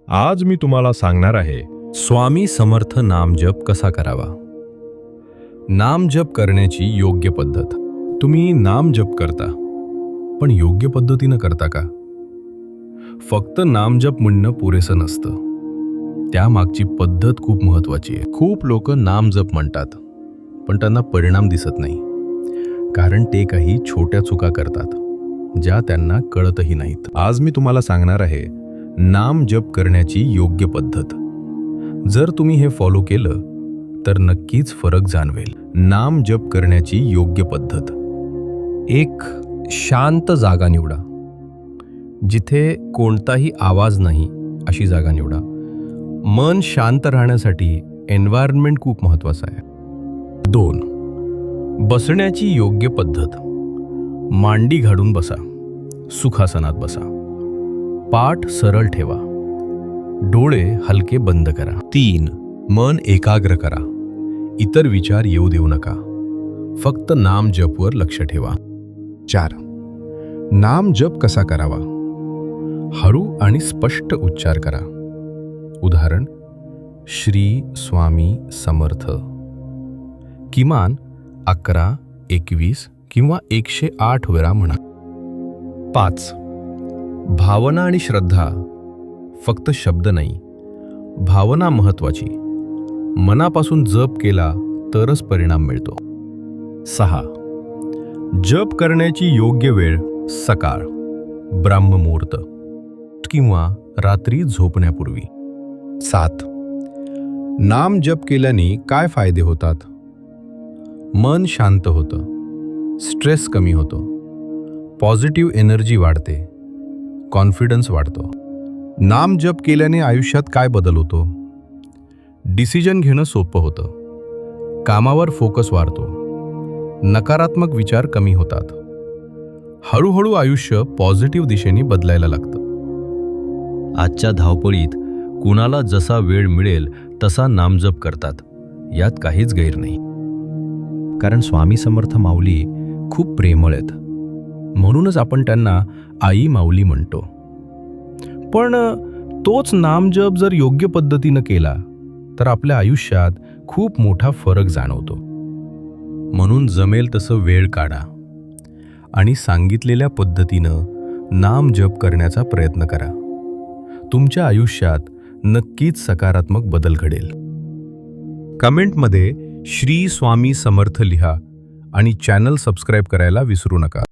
आज मी तुम्हाला सांगणार आहे स्वामी समर्थ नामजप कसा करावा. नामजप करण्याची योग्य पद्धत. तुम्ही नामजप करता, पण योग्य पद्धतीनं करता का? फक्त नामजप म्हणणं पुरेसं नसतं, त्यामागची पद्धत खूप महत्त्वाची आहे. खूप लोक नामजप म्हणतात, पण त्यांना परिणाम दिसत नाही, कारण ते काही छोट्या चुका करतात ज्या त्यांना कळतही नाहीत. आज मी तुम्हाला सांगणार आहे नाम जप करण्याची योग्य पद्धत. जर तुम्ही हे फॉलो केलं तर नक्कीच फरक जाणवेल. नाम जप करण्याची योग्य पद्धत. एक शांत जागा निवडा, जिथे कोणताही आवाज नाही अशी जागा निवडा. मन शांत राहण्यासाठी एन्व्हायरमेंट खूप महत्त्वाचं आहे. 2. बसण्याची योग्य पद्धत. मांडी घालून बसा, सुखासनात बसा. पाठ सरळ ठेवा, डोळे हलके बंद करा. 3. मन एकाग्र करा, इतर विचार येऊ देऊ नका, फक्त नाम जपवर लक्ष ठेवा. 4. नाम जप कसा करावा. हळू आणि स्पष्ट उच्चार करा. उदाहरण, श्री स्वामी समर्थ. किमान 11, 21 किंवा 108 वेळा म्हणा. 5. भावना आणि श्रद्धा. फक्त शब्द नाही, भावना महत्वाची. मनापासून जप केला तरच परिणाम मिळतो. 6. जप करण्याची योग्य वेळ सकाळ, ब्राह्ममुहूर्त किंवा रात्री झोपण्यापूर्वी. 7. नाम जप केल्याने काय फायदे होतात. मन शांत होतं, स्ट्रेस कमी होतो, पॉझिटिव्ह एनर्जी वाढते, कॉन्फिडन्स वाढतो. नाम जप केल्याने आयुष्यात काय बदल होतो. डिसिजन घेणं सोपं होतं, कामावर फोकस वाढतो, नकारात्मक विचार कमी होतात. हळूहळू आयुष्य पॉझिटिव्ह दिशेने बदलायला लागतं. आजच्या धावपळीत कुणाला जसा वेळ मिळेल तसा नामजप करतात, यात काहीच गैर नाही. कारण स्वामी समर्थ माऊली खूप प्रेमळ आहेत, म्हणूनच आपण त्यांना आई माऊली म्हणतो. पण तोच नामजप जर योग्य पद्धतीनं केला तर आपल्या आयुष्यात खूप मोठा फरक जाणवतो. म्हणून जमेल तसं वेळ काढा आणि सांगितलेल्या पद्धतीनं नामजप करण्याचा प्रयत्न करा. तुमच्या आयुष्यात नक्कीच सकारात्मक बदल घडेल. कमेंटमध्ये श्री स्वामी समर्थ लिहा आणि चॅनल सबस्क्राईब करायला विसरू नका.